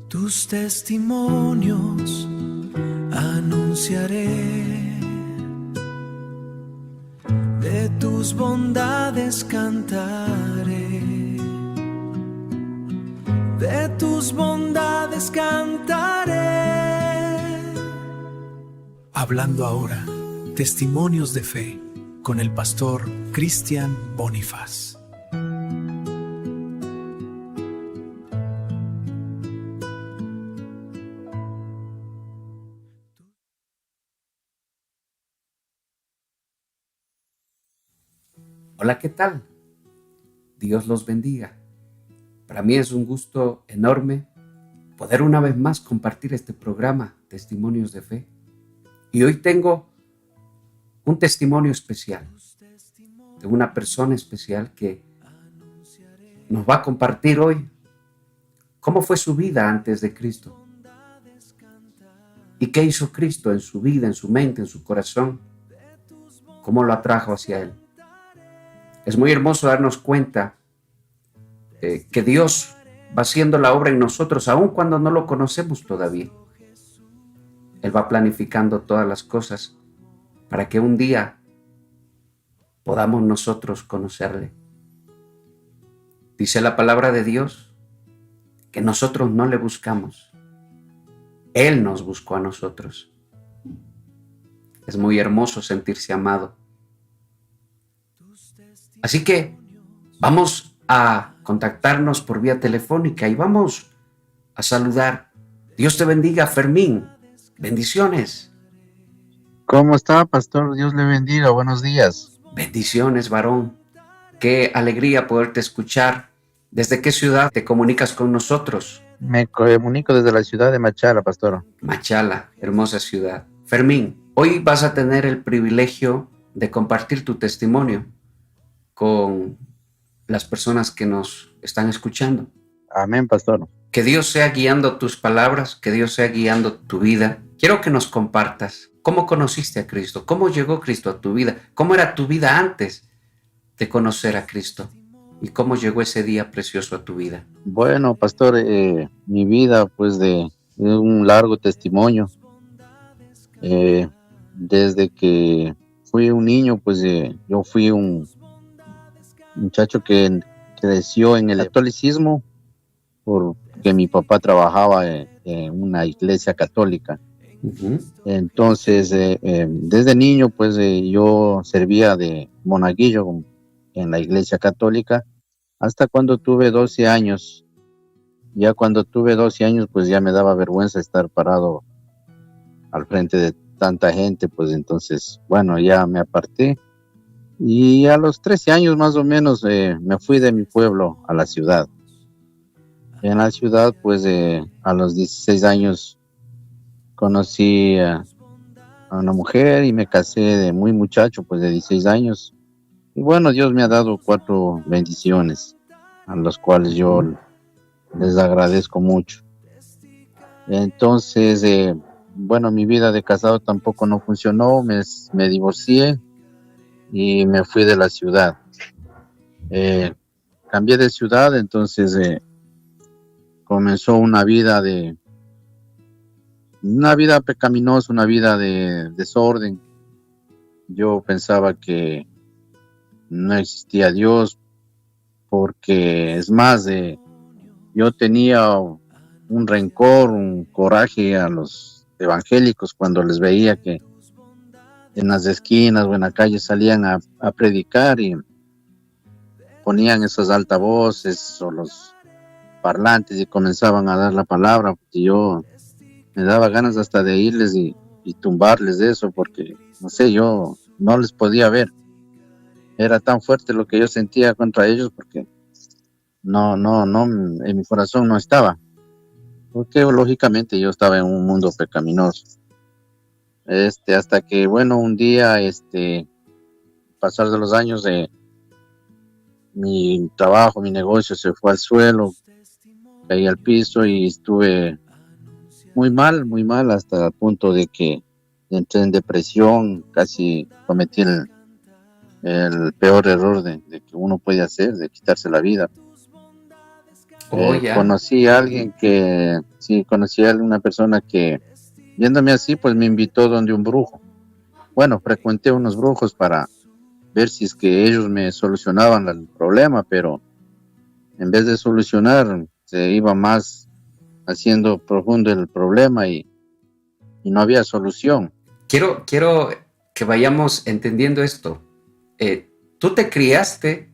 Tus testimonios anunciaré, de tus bondades cantaré, de tus bondades cantaré. Hablando ahora, testimonios de fe con el pastor Cristian Bonifaz. Hola, ¿qué tal? Dios los bendiga. Para mí es un gusto enorme poder una vez más compartir este programa, Testimonios de Fe. Y hoy tengo un testimonio especial de una persona especial que nos va a compartir hoy cómo fue su vida antes de Cristo y qué hizo Cristo en su vida, en su mente, en su corazón, cómo lo atrajo hacia Él. Es muy hermoso darnos cuenta que Dios va haciendo la obra en nosotros, aun cuando no lo conocemos todavía. Él va planificando todas las cosas para que un día podamos nosotros conocerle. Dice la palabra de Dios que nosotros no le buscamos. Él nos buscó a nosotros. Es muy hermoso sentirse amado. Así que vamos a contactarnos por vía telefónica y vamos a saludar. Dios te bendiga, Fermín. Bendiciones. ¿Cómo está, pastor? Dios le bendiga. Buenos días. Bendiciones, varón. Qué alegría poderte escuchar. ¿Desde qué ciudad te comunicas con nosotros? Me comunico desde la ciudad de Machala, pastor. Machala, hermosa ciudad. Fermín, hoy vas a tener el privilegio de compartir tu testimonio con las personas que nos están escuchando. Amén, pastor. Que Dios sea guiando tus palabras, que Dios sea guiando tu vida. Quiero que nos compartas cómo conociste a Cristo, cómo llegó Cristo a tu vida, cómo era tu vida antes de conocer a Cristo y cómo llegó ese día precioso a tu vida. Bueno, pastor, mi vida, pues, de un largo testimonio. Desde que fui un niño, pues, yo fui un muchacho que creció en el catolicismo porque mi papá trabajaba en una iglesia católica. Entonces, desde niño, pues yo servía de monaguillo en la iglesia católica hasta cuando tuve 12 años. Ya cuando tuve 12 años, pues ya me daba vergüenza estar parado al frente de tanta gente, pues entonces, bueno, ya me aparté. Y a los 13 años más o menos me fui de mi pueblo a la ciudad. En la ciudad, pues a los 16 años conocí a una mujer y me casé de muy muchacho, pues de 16 años. Y bueno, Dios me ha dado 4 bendiciones, a las cuales yo les agradezco mucho. Entonces, bueno, mi vida de casado tampoco no funcionó, me divorcié y me fui de la ciudad. Cambié de ciudad, entonces comenzó una vida pecaminosa, una vida de desorden. Yo pensaba que no existía Dios, porque es más, yo tenía un rencor, un coraje a los evangélicos cuando les veía que en las esquinas o en la calle salían a predicar y ponían esos altavoces o los parlantes y comenzaban a dar la palabra. Y yo me daba ganas hasta de irles y tumbarles de eso, porque no sé, yo no les podía ver. Era tan fuerte lo que yo sentía contra ellos, porque no, en mi corazón no estaba, porque lógicamente yo estaba en un mundo pecaminoso. Hasta que, bueno, un día, pasar de los años, mi trabajo, mi negocio se fue al suelo, caí al piso y estuve muy mal, hasta el punto de que entré en depresión, casi cometí el peor error de que uno puede hacer, de quitarse la vida. Oh, ya. Conocí a alguien que, sí, conocí a una persona que, viéndome así, pues me invitó donde un brujo. Bueno, frecuenté unos brujos para ver si es que ellos me solucionaban el problema, pero en vez de solucionar, se iba más haciendo profundo el problema y no había solución. Quiero que vayamos entendiendo esto. Tú te criaste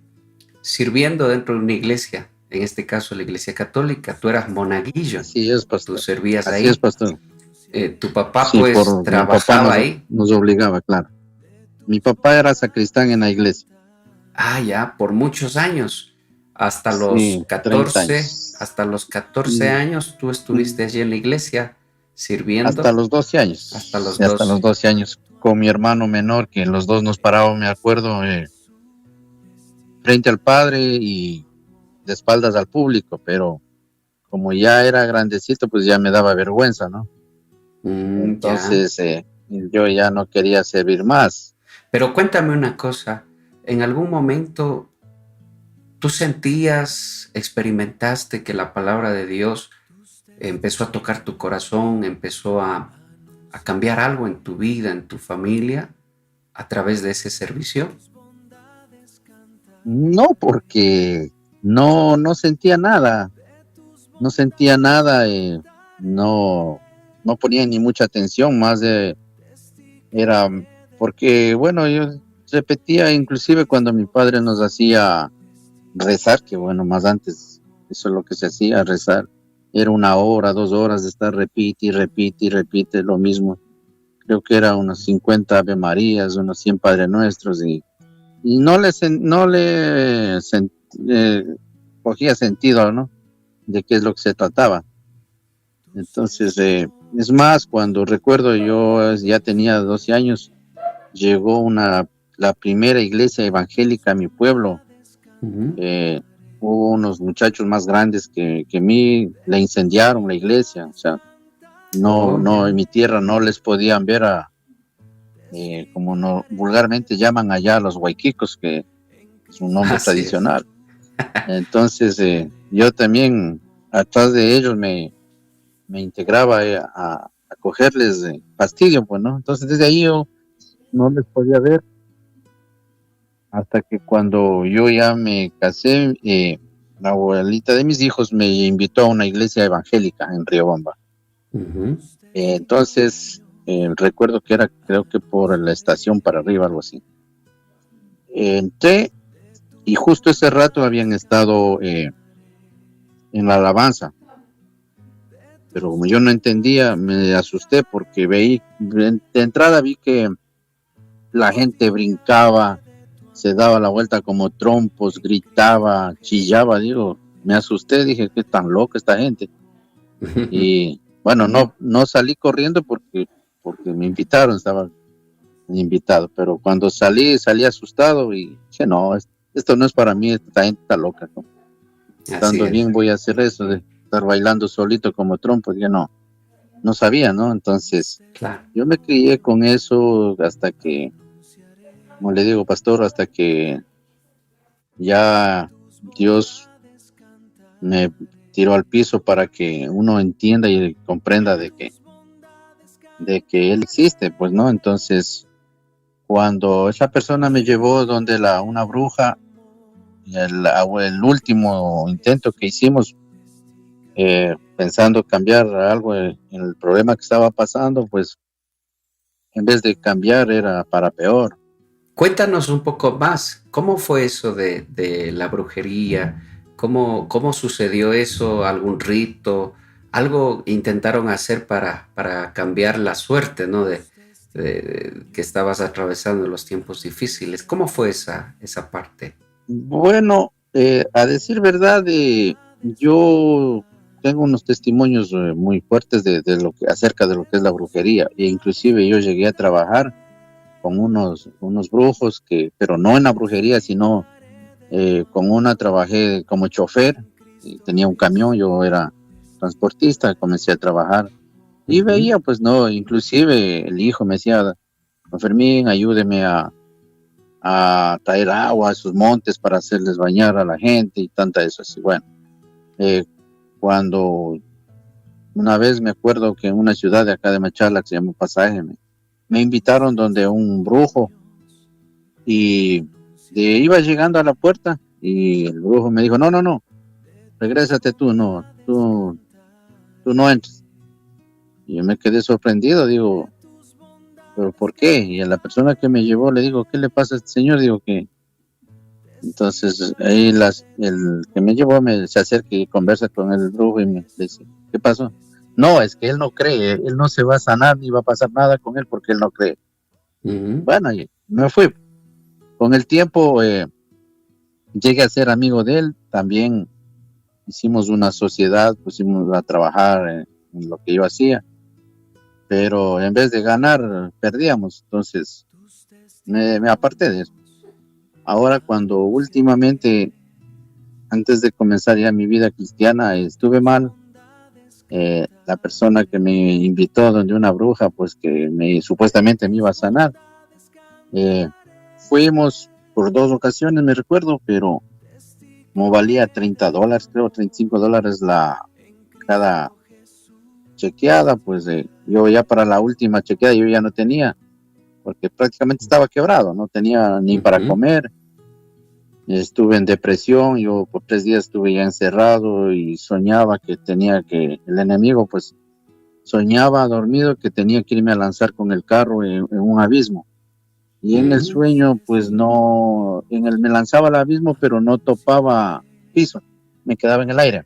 sirviendo dentro de una iglesia, en este caso la iglesia católica. Tú eras monaguillo, Así es, tú pastor. servías Así es, ahí. pastor. Tu papá Sí, pues por mi papá trabajaba ahí. nos obligaba, claro. Mi papá era sacristán en la iglesia. Ah, ya, por muchos años. Hasta los Sí, 30 14, años. hasta los 14 Mm, años tú mm, estuviste allí en la iglesia Hasta sirviendo los 12 hasta años. los Y hasta los 12. 12 años con mi hermano menor, que los dos nos parábamos, me acuerdo, frente al padre y de espaldas al público, pero como ya era grandecito, pues ya me daba vergüenza, ¿no? Ya. Entonces yo ya no quería servir más. Pero cuéntame una cosa, ¿en algún momento tú sentías, experimentaste que la palabra de Dios empezó a tocar tu corazón, empezó a cambiar algo en tu vida, en tu familia, a través de ese servicio? No, porque no sentía nada, no sentía nada, no, no ponía ni mucha atención, más de, era porque, bueno, yo repetía inclusive cuando mi padre nos hacía rezar, que bueno, más antes eso es lo que se hacía, rezar, era 1 hora, 2 horas de estar repite y repite y repite lo mismo. Creo que era unos 50 Ave Marías, unos 100 Padre Nuestros y no le cogía sentido, ¿no? De qué es lo que se trataba. Entonces, es más, cuando recuerdo yo ya tenía 12 años, llegó la primera iglesia evangélica a mi pueblo. Ujú. Hubo unos muchachos más grandes que mí, le incendiaron la iglesia, o sea, Oh, no, ya. en mi tierra no les podían ver como no, vulgarmente llaman allá a los huayquicos, que es un nombre Así es. tradicional. Entonces, yo también atrás de ellos me integraba a cogerles fastidio, pues, ¿no? Entonces, desde ahí yo no les podía ver hasta que cuando yo ya me casé, la abuelita de mis hijos me invitó a una iglesia evangélica en Riobamba. Ujú. Entonces, recuerdo que era, creo que por la estación para arriba, algo así. Entré y justo ese rato habían estado en la alabanza, pero como yo no entendía, me asusté porque de entrada vi que la gente brincaba, se daba la vuelta como trompos, gritaba, chillaba, digo, me asusté, dije, qué tan loca esta gente. Y bueno, no salí corriendo porque me invitaron, estaba invitado, pero cuando salí asustado y dije, no, esto no es para mí, esta gente está loca, ¿no? Así Estando es. bien voy a hacer eso de estar bailando solito como trompo, dije, no sabía, ¿no? Entonces, Claro. yo me crié con eso hasta que, como le digo, pastor, hasta que ya Dios me tiró al piso para que uno entienda y comprenda de que Él existe, pues, ¿no? Entonces, cuando esa persona me llevó donde una bruja, el último intento que hicimos, pensando cambiar algo en el problema que estaba pasando, pues en vez de cambiar era para peor. Cuéntanos un poco más, ¿cómo fue eso de la brujería? ¿Cómo sucedió eso? ¿Algún rito? ¿Algo intentaron hacer para cambiar la suerte, ¿no? Que estabas atravesando los tiempos difíciles. ¿Cómo fue esa parte? Bueno, a decir verdad, yo tengo unos testimonios muy fuertes de lo que acerca de lo que es la brujería, e inclusive yo llegué a trabajar con unos brujos pero no en la brujería, sino con una trabajé como chofer, y tenía un camión, yo era transportista, comencé a trabajar y Ujú. veía, pues no, inclusive el hijo me decía, don Fermín, ayúdeme a traer agua a sus montes para hacerles bañar a la gente y tanta eso así. Bueno, Eh, cuando una vez me acuerdo que en una ciudad de acá de Machala, que se llama Pasaje, me invitaron donde un brujo y iba llegando a la puerta y el brujo me dijo, no, no, no, regrésate tú, no, tú no entres. Y yo me quedé sorprendido, digo, ¿pero por qué? Y a la persona que me llevó le digo, ¿qué le pasa a este señor? Digo que, entonces ahí el que me llevó se acerca y conversa con el brujo y me dice, ¿qué pasó? No, es que él no cree, él no se va a sanar ni va a pasar nada con él porque él no cree. Ujú. Bueno, y me fui. Con el tiempo llegué a ser amigo de él, también hicimos una sociedad, pusimos a trabajar en lo que yo hacía, pero en vez de ganar, perdíamos, entonces me aparté de eso. Ahora cuando últimamente, antes de comenzar ya mi vida cristiana, estuve mal, la persona que me invitó donde una bruja, pues que supuestamente me iba a sanar, eh, fuimos por 2 ocasiones, me recuerdo, pero como valía $30, creo, $35 cada chequeada, pues yo ya para la última chequeada yo ya no tenía, porque prácticamente estaba quebrado, no tenía ni para Ujú. comer, estuve en depresión, yo por 3 días estuve ya encerrado y soñaba que el enemigo pues soñaba dormido que tenía que irme a lanzar con el carro en un abismo. Y en el Ujú. sueño pues no, me lanzaba al abismo pero no topaba piso, me quedaba en el aire.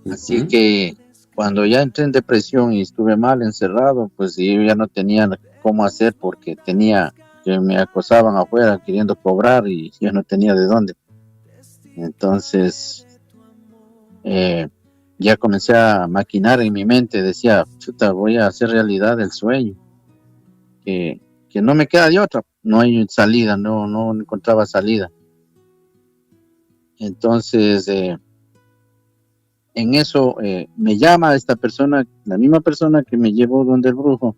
Así Ujú. que cuando ya entré en depresión y estuve mal encerrado, pues yo ya no tenía cómo hacer porque tenía que me acosaban afuera queriendo cobrar y yo no tenía de dónde. Entonces eh, ya comencé a maquinar en mi mente, decía, chuta, voy a hacer realidad el sueño, que, que no me queda de otra, no hay salida, no encontraba salida. Entonces en eso me llama esta persona, la misma persona que me llevó donde el brujo,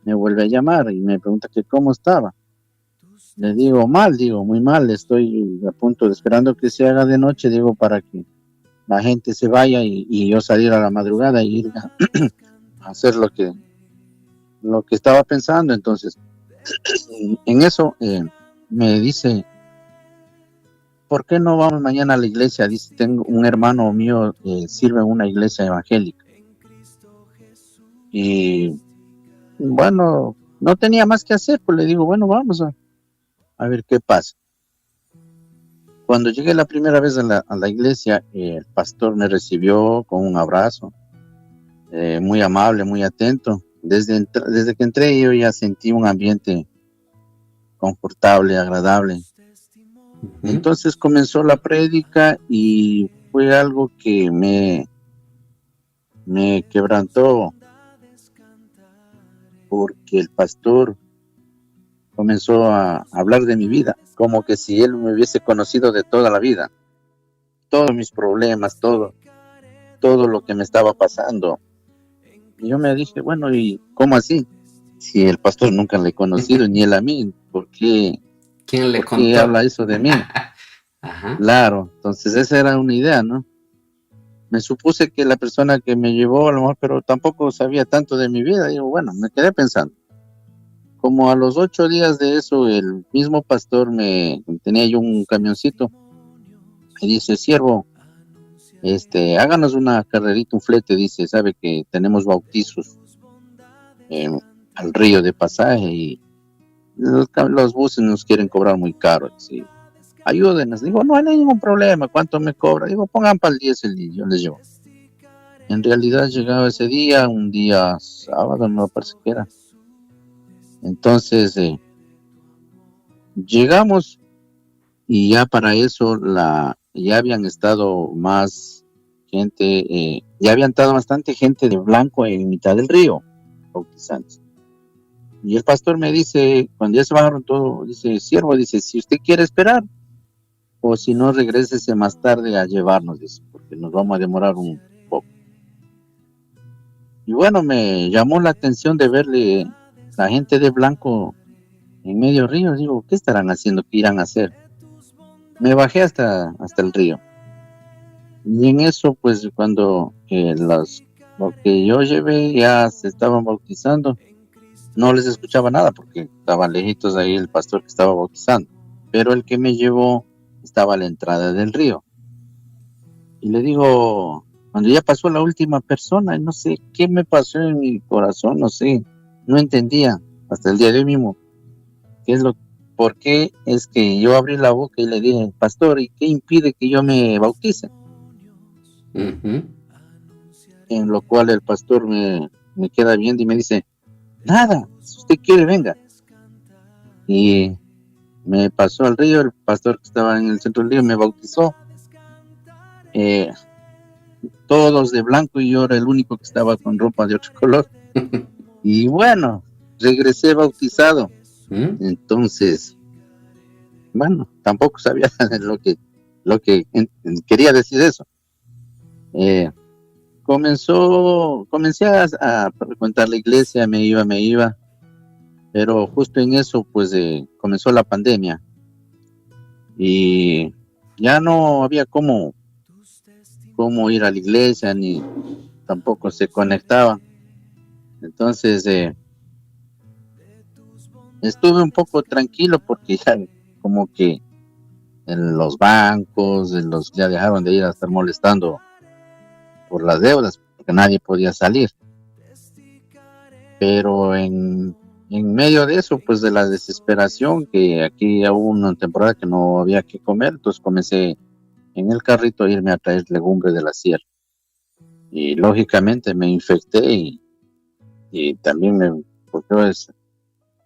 me vuelve a llamar y me pregunta que cómo estaba. Le digo, mal, digo, muy mal, estoy a punto de esperando que se haga de noche, digo, para que la gente se vaya y yo salir a la madrugada y ir a hacer lo que estaba pensando. Entonces, en eso me dice, ¿por qué no vamos mañana a la iglesia? Dice, tengo un hermano mío que sirve en una iglesia evangélica. Y bueno, no tenía más que hacer, pues le digo, bueno, vamos a ver qué pasa. Cuando llegué la primera vez a la iglesia, el pastor me recibió con un abrazo, muy amable, muy atento. Desde que entré yo ya sentí un ambiente confortable, agradable. Ujú. Entonces comenzó la prédica y fue algo que me quebrantó porque el pastor comenzó a hablar de mi vida, como que si él me hubiese conocido de toda la vida, todos mis problemas, todo lo que me estaba pasando. Y yo me dije, bueno, ¿y cómo así? Si el pastor nunca le he conocido, ni él a mí, ¿Quién le por qué contó? habla eso de mí? Ajá. Claro, entonces esa era una idea, ¿no? Me supuse que la persona que me llevó a lo mejor, pero tampoco sabía tanto de mi vida. Digo, bueno, me quedé pensando. Como a los 8 días de eso, el mismo pastor tenía yo un camioncito, me dice, siervo, háganos una carrerita, un flete, dice, sabe que tenemos bautizos eh, al río de Pasaje y los buses nos quieren cobrar muy caro. Sí. Ayúdenos. Digo, no hay ningún problema. ¿Cuánto me cobra? Digo, pongan para el diésel y yo les llevo. En realidad llegaba ese día, un día sábado, no parece que era. Entonces llegamos y ya para eso ya habían estado más gente, ya habían estado bastante gente de blanco en mitad del río, bautizantes. Y el pastor me dice, cuando ya se bajaron todo, dice, siervo, dice, si usted quiere esperar, o si no, regrésese más tarde a llevarnos, dice, porque nos vamos a demorar un poco. Y bueno, me llamó la atención de verle la gente de blanco en medio río. Digo, ¿qué estarán haciendo? ¿Qué irán a hacer? Me bajé hasta el río. Y en eso, pues cuando lo que yo llevé ya se estaban bautizando, no les escuchaba nada porque estaban lejitos ahí el pastor que estaba bautizando. Pero el que me llevó estaba a la entrada del río. Y le digo, cuando ya pasó la última persona, no sé qué me pasó en mi corazón, no sé, no entendía hasta el día de hoy mismo qué es por qué es que yo abrí la boca y le dije, pastor, ¿y qué impide que yo me bautice? Ujú. En lo cual el pastor me queda viendo y me dice, nada, si usted quiere, venga. Y me pasó al río, el pastor que estaba en el centro del río me bautizó. Eh, Todos de blanco y yo era el único que estaba con ropa de otro color. Y bueno, regresé bautizado. ¿Mm? Entonces, bueno, tampoco sabía lo que quería decir eso. Eh, Comencé a frecuentar la iglesia, me iba, pero justo en eso, pues comenzó la pandemia y ya no había cómo ir a la iglesia, ni tampoco se conectaba. Entonces, estuve un poco tranquilo porque ya como que en los bancos, ya dejaron de ir a estar molestando por las deudas, porque nadie podía salir. Pero en medio de eso, pues de la desesperación, que aquí hubo una temporada que no había que comer, entonces comencé en el carrito a irme a traer legumbre de la sierra. Y lógicamente me infecté y también me cogió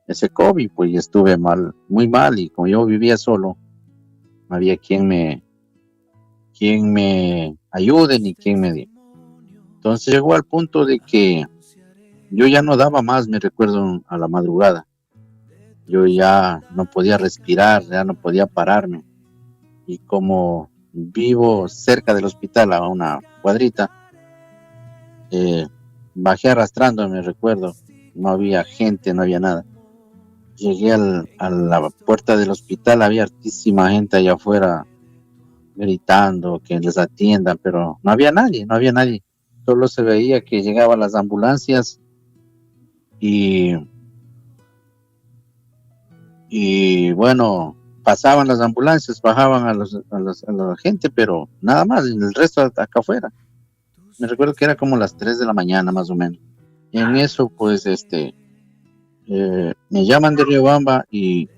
ese COVID, pues y estuve mal, muy mal, y como yo vivía solo, no había quien me ayude ni quien me diga. Entonces llegó al punto de que yo ya no daba más, me recuerdo, a la madrugada. Yo ya no podía respirar, ya no podía pararme. Y como vivo cerca del hospital, a una cuadrita, eh, bajé arrastrándome, recuerdo. No había gente, no había nada. Llegué a la puerta del hospital, había hartísima gente allá afuera gritando que les atiendan, pero no había nadie, no había nadie. Solo se veía que llegaban las ambulancias y, y bueno, pasaban las ambulancias, bajaban a la gente, pero nada más, el resto acá afuera. Me recuerdo que era como las 3 de la mañana más o menos. Y en eso, pues, me llaman de Riobamba y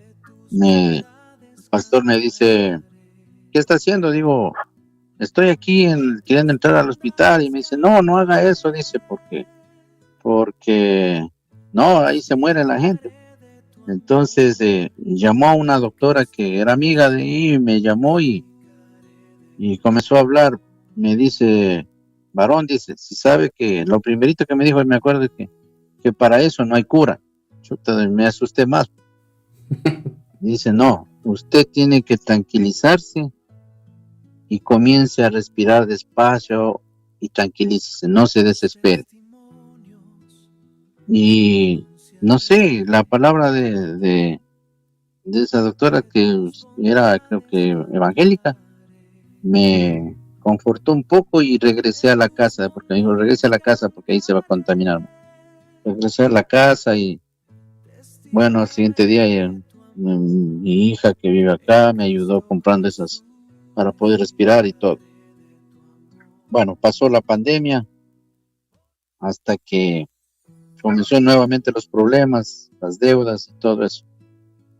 el pastor me dice, ¿qué está haciendo? Digo, estoy aquí queriendo entrar al hospital. Y me dice, no, no haga eso, dice, porque no, ahí se muere la gente. Entonces llamó a una doctora que era amiga de ahí, me llamó y comenzó a hablar. Me dice, varón, dice, si sabe que lo primerito que me dijo, y me acuerdo que para eso no hay cura. Yo me asusté más. Dice, no, usted tiene que tranquilizarse y comience a respirar despacio y tranquilícese, no se desespere. Y no sé, la palabra de esa doctora que era, creo que evangélica, me confortó un poco y regresé a la casa, porque me dijo, regrese a la casa porque ahí se va a contaminar. Regresé a la casa y bueno, al siguiente día mi hija que vive acá me ayudó comprando esas para poder respirar y todo. Bueno, pasó la pandemia hasta que comenzó nuevamente los problemas, las deudas y todo eso.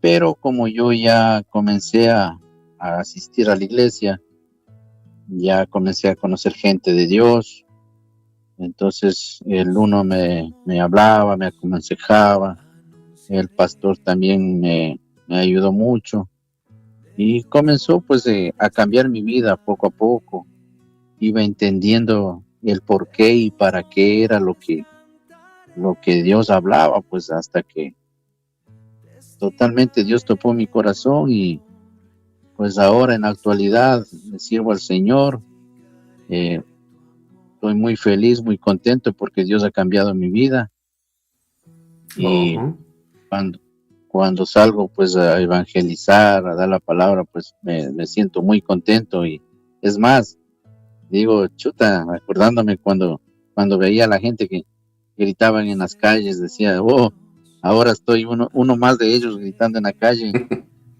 Pero como yo ya comencé a asistir a la iglesia, ya comencé a conocer gente de Dios, entonces el uno me hablaba, me aconsejaba, el pastor también me ayudó mucho y comenzó pues a cambiar mi vida poco a poco. Iba entendiendo el por qué y para qué era lo que Dios hablaba, pues hasta que totalmente Dios tocó mi corazón y pues ahora en la actualidad le sirvo al Señor. Estoy muy feliz, muy contento porque Dios ha cambiado mi vida y Ojo. cuando, cuando salgo pues a evangelizar, a dar la palabra, pues me siento muy contento y es más, Digo, chuta, acordándome cuando veía a la gente que gritaban en las calles, decía, oh, ahora estoy uno más de ellos gritando en la calle,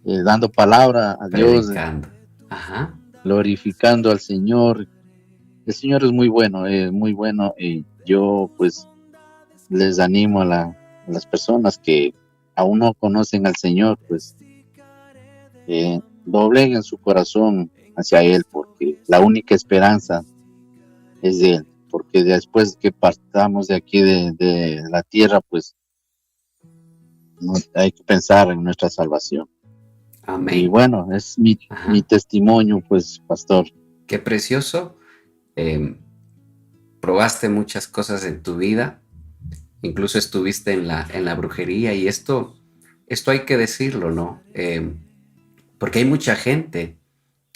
dando palabra a Dios, Predicando. Ajá. glorificando al Señor. El Señor es muy bueno, y yo pues les animo a las personas que aún no conocen al Señor, pues dobleguen su corazón hacia Él, porque la única esperanza es de Él, porque después que partamos de aquí de la tierra, pues hay que pensar en nuestra salvación. Y Amén. bueno, es mi Ajá. testimonio, pues, pastor. Qué precioso. Eh, Probaste muchas cosas en tu vida. Incluso estuviste en la brujería y esto hay que decirlo, ¿no? Porque hay mucha gente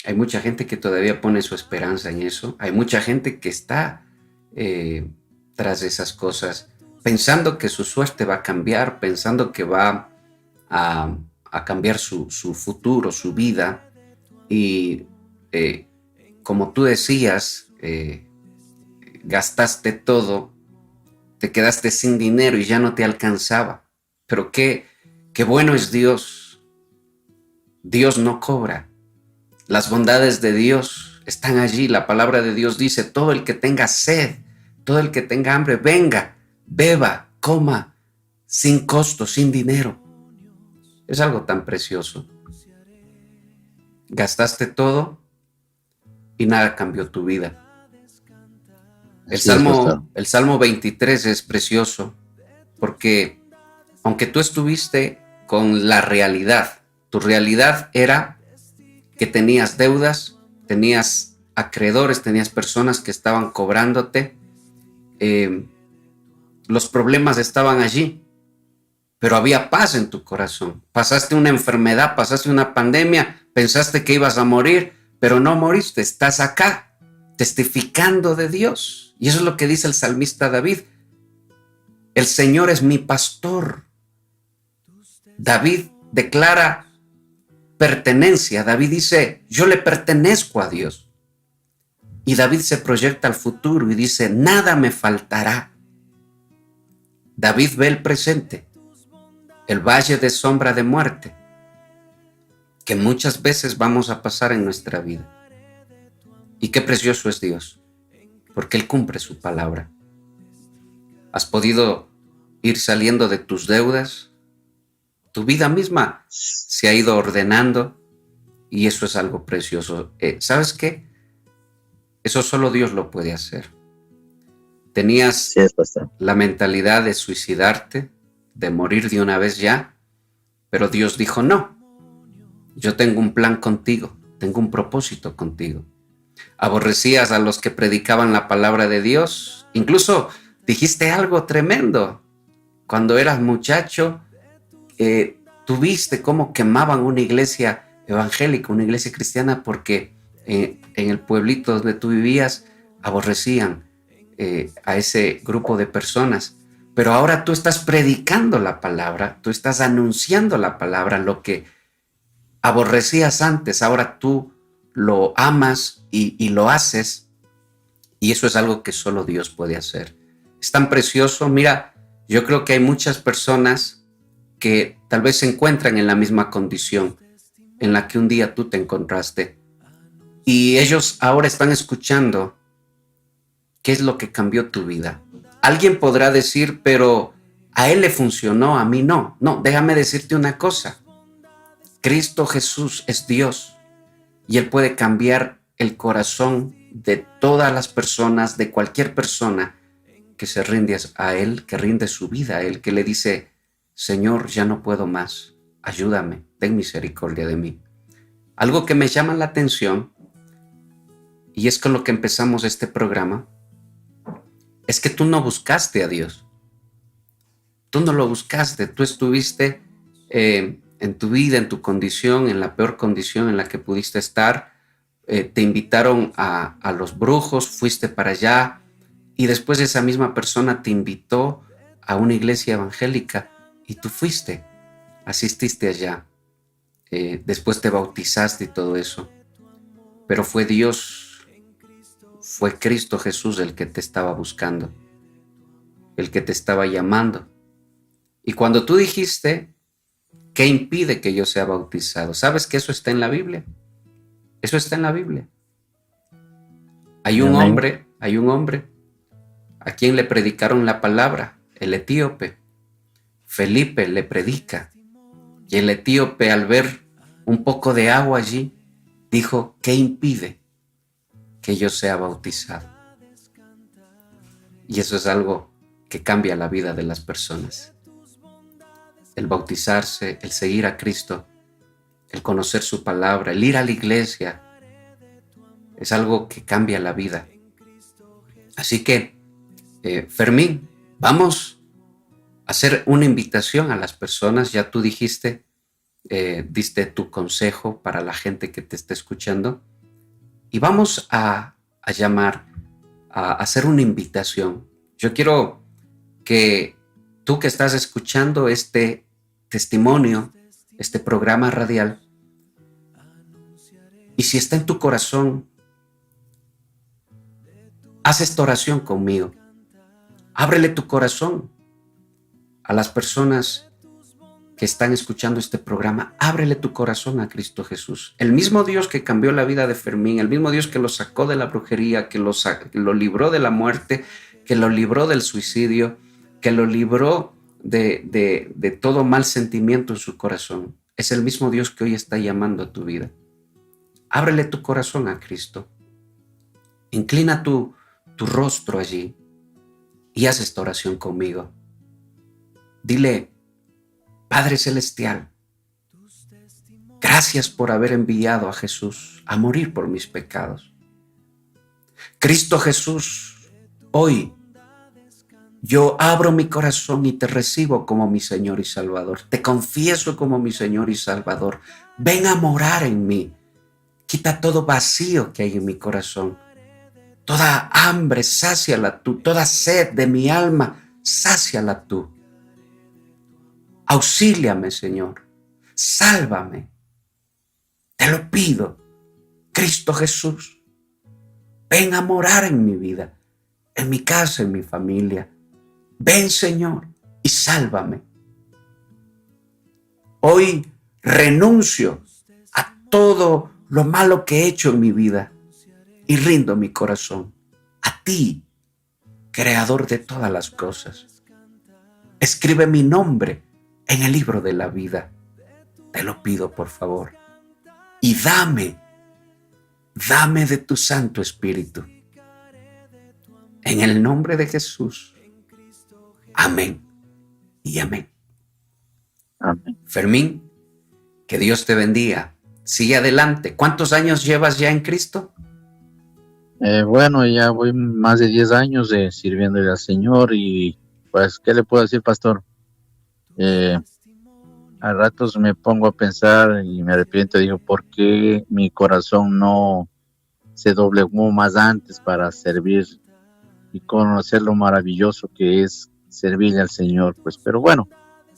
que todavía pone su esperanza en eso. Hay mucha gente que está tras esas cosas, pensando que su suerte va a cambiar, pensando que va a cambiar su futuro, su vida. Y como tú decías, gastaste todo, te quedaste sin dinero y ya no te alcanzaba. Pero qué bueno es Dios. Dios no cobra. Las bondades de Dios están allí. La palabra de Dios dice, todo el que tenga sed, todo el que tenga hambre, venga, beba, coma, sin costo, sin dinero. Es algo tan precioso. Gastaste todo y nada cambió tu vida. Así es, pastor. El Salmo 23 es precioso porque aunque tú estuviste con la realidad, tu realidad era que tenías deudas, tenías acreedores, tenías personas que estaban cobrándote, los problemas estaban allí, pero había paz en tu corazón. Pasaste una enfermedad, pasaste una pandemia, pensaste que ibas a morir, pero no moriste, estás acá, testificando de Dios. Y eso es lo que dice el salmista David. El Señor es mi pastor. David declara pertenencia. David dice, yo le pertenezco a Dios. Y David se proyecta al futuro y dice, nada me faltará. David ve el presente, el valle de sombra de muerte, que muchas veces vamos a pasar en nuestra vida. Y qué precioso es Dios, porque Él cumple su palabra. Has podido ir saliendo de tus deudas, tu vida misma se ha ido ordenando y eso es algo precioso. ¿Sabes qué? Eso solo Dios lo puede hacer. Tenías Así es, pastor. la mentalidad de suicidarte, de morir de una vez ya, pero Dios dijo no. Yo tengo un plan contigo, tengo un propósito contigo. Aborrecías a los que predicaban la palabra de Dios. Incluso dijiste algo tremendo. Cuando eras muchacho, tuviste cómo quemaban una iglesia evangélica, una iglesia cristiana, porque en el pueblito donde tú vivías aborrecían a ese grupo de personas. Pero ahora tú estás predicando la palabra, tú estás anunciando la palabra, lo que aborrecías antes, ahora tú lo amas y lo haces, y eso es algo que solo Dios puede hacer. Es tan precioso. Mira, yo creo que hay muchas personas que tal vez se encuentran en la misma condición en la que un día tú te encontraste, y ellos ahora están escuchando qué es lo que cambió tu vida. Alguien podrá decir, pero a él le funcionó, a mí no. No, déjame decirte una cosa. Cristo Jesús es Dios y Él puede cambiar el corazón de todas las personas, de cualquier persona que se rinde a Él, que rinde su vida a Él, que le dice, Señor, ya no puedo más, ayúdame, ten misericordia de mí. Algo que me llama la atención, y es con lo que empezamos este programa, es que tú no buscaste a Dios. Tú no lo buscaste, tú estuviste en tu vida, en tu condición, en la peor condición en la que pudiste estar. Te invitaron a los brujos, fuiste para allá, y después esa misma persona te invitó a una iglesia evangélica y tú fuiste, asististe allá. Después te bautizaste y todo eso. Pero fue Dios fue Cristo Jesús el que te estaba buscando, el que te estaba llamando. Y cuando tú dijiste, ¿qué impide que yo sea bautizado? ¿Sabes que eso está en la Biblia? Eso está en la Biblia. Hay un hombre a quien le predicaron la palabra, el etíope. Felipe le predica. Y el etíope, al ver un poco de agua allí, dijo, ¿qué impide que yo sea bautizado? Y eso es algo que cambia la vida de las personas. El bautizarse, el seguir a Cristo, el conocer su palabra, el ir a la iglesia, es algo que cambia la vida. Así que, Fermín, vamos a hacer una invitación a las personas. Ya tú dijiste, diste tu consejo para la gente que te esté escuchando. Y vamos a llamar, a hacer una invitación. Yo quiero que tú que estás escuchando este testimonio, este programa radial, y si está en tu corazón, haz esta oración conmigo. Ábrele tu corazón a las personas que están escuchando este programa. Ábrele tu corazón a Cristo Jesús. El mismo Dios que cambió la vida de Fermín, el mismo Dios que lo sacó de la brujería, que lo libró de la muerte, que lo libró del suicidio, que lo libró de todo mal sentimiento en su corazón. Es el mismo Dios que hoy está llamando a tu vida. Ábrele tu corazón a Cristo. Inclina tu rostro allí y haz esta oración conmigo. Dile, Padre Celestial, gracias por haber enviado a Jesús a morir por mis pecados. Cristo Jesús, hoy yo abro mi corazón y te recibo como mi Señor y Salvador. Te confieso como mi Señor y Salvador. Ven a morar en mí. Quita todo vacío que hay en mi corazón. Toda hambre, sáciala tú. Toda sed de mi alma, sáciala tú. Auxíliame, Señor. Sálvame. Te lo pido. Cristo Jesús, ven a morar en mi vida, en mi casa, en mi familia. Ven, Señor, y sálvame. Hoy renuncio a todo lo malo que he hecho en mi vida y rindo mi corazón a ti, Creador de todas las cosas. Escribe mi nombre en el libro de la vida. Te lo pido, por favor. Y dame de tu Santo Espíritu. En el nombre de Jesús. Amén y amén. Amén. Fermín, que Dios te bendiga. Sigue adelante. ¿Cuántos años llevas ya en Cristo? Bueno, ya voy más de 10 años sirviéndole al Señor y pues, ¿qué le puedo decir, pastor? A ratos me pongo a pensar y me arrepiento, digo, ¿por qué mi corazón no se doblegó más antes para servir y conocer lo maravilloso que es servirle al Señor? Pues, pero bueno,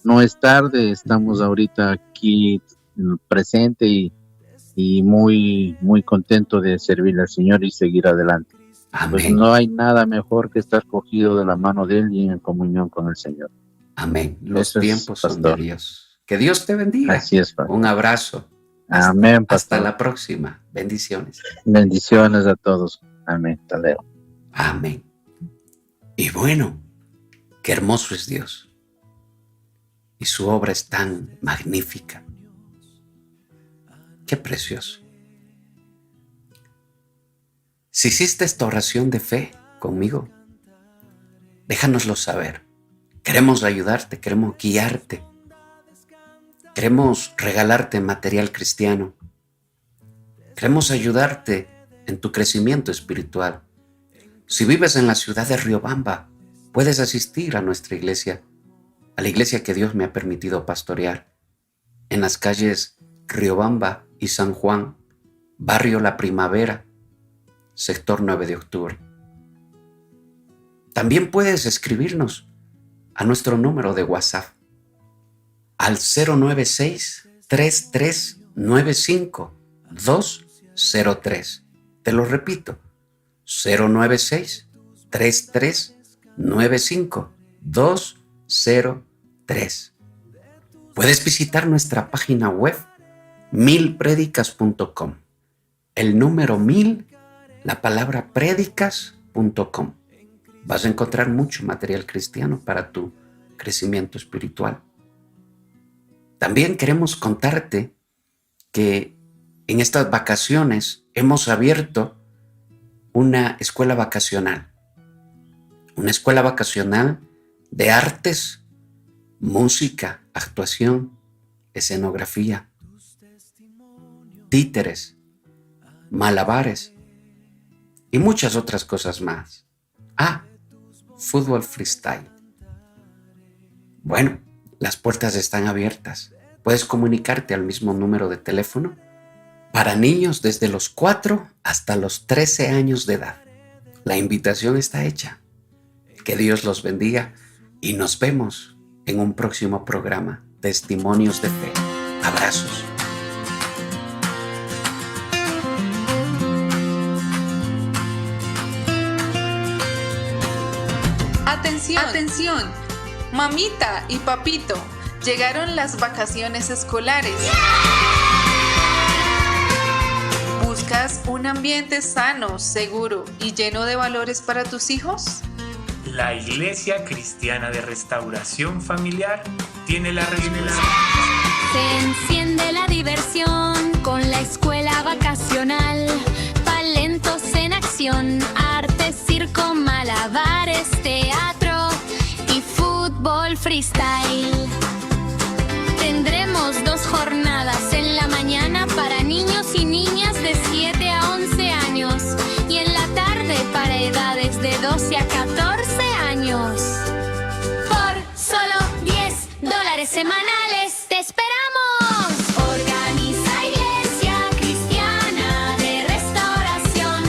no es tarde, estamos ahorita aquí presente y muy, muy contento de servirle al Señor y seguir adelante. Amén. Pues no hay nada mejor que estar cogido de la mano de Él y en comunión con el Señor. Amén. Los Eso es, tiempos son de pastor. Dios. Que Dios te bendiga. Así es, pastor. Un abrazo. Amén, pastor. Hasta la próxima. Bendiciones. Bendiciones a todos. Amén. Hasta luego. Amén. Y bueno, qué hermoso es Dios. Y su obra es tan magnífica. Qué precioso. Si hiciste esta oración de fe conmigo, déjanoslo saber. Queremos ayudarte, queremos guiarte. Queremos regalarte material cristiano. Queremos ayudarte en tu crecimiento espiritual. Si vives en la ciudad de Riobamba, puedes asistir a nuestra iglesia, a la iglesia que Dios me ha permitido pastorear, en las calles Riobamba y San Juan, barrio La Primavera, sector 9 de octubre. También puedes escribirnos a nuestro número de WhatsApp al 096-3395-203. Te lo repito, 096-3395-203. Puedes visitar nuestra página web milpredicas.com. El número 1000, la palabra prédicas.com. Vas a encontrar mucho material cristiano para tu crecimiento espiritual. También queremos contarte que en estas vacaciones hemos abierto una escuela vacacional. Una escuela vacacional de artes, música, actuación, escenografía, títeres, malabares y muchas otras cosas más. Fútbol freestyle. Bueno, las puertas están abiertas. Puedes comunicarte al mismo número de teléfono para niños desde los 4 hasta los 13 años de edad. La invitación está hecha. Que Dios los bendiga y nos vemos en un próximo programa, Testimonios de Fe. Abrazos. Atención, mamita y papito, llegaron las vacaciones escolares. ¿Buscas un ambiente sano, seguro y lleno de valores para tus hijos? La Iglesia Cristiana de Restauración Familiar tiene la respuesta. Se enciende la diversión con la escuela vacacional. Talentos en acción, arte, circo, malabares, teatro y fútbol freestyle. Tendremos 2 jornadas en la mañana para niños y niñas de 7 a 11 años y en la tarde para edades de 12 a 14 años. Por solo $10 semanales, ¡te esperamos! Organiza Iglesia Cristiana de Restauración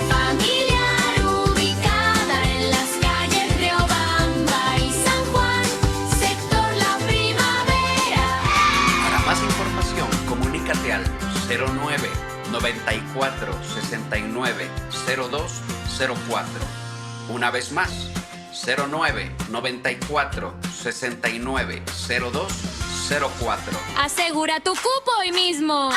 Familiar, ubicada en las calles Riobamba y San Juan, sector La Primavera. Para más información, comunícate al 09 94 69 0204. Una vez más, 09 94 69 0204. Asegura tu cupo hoy mismo.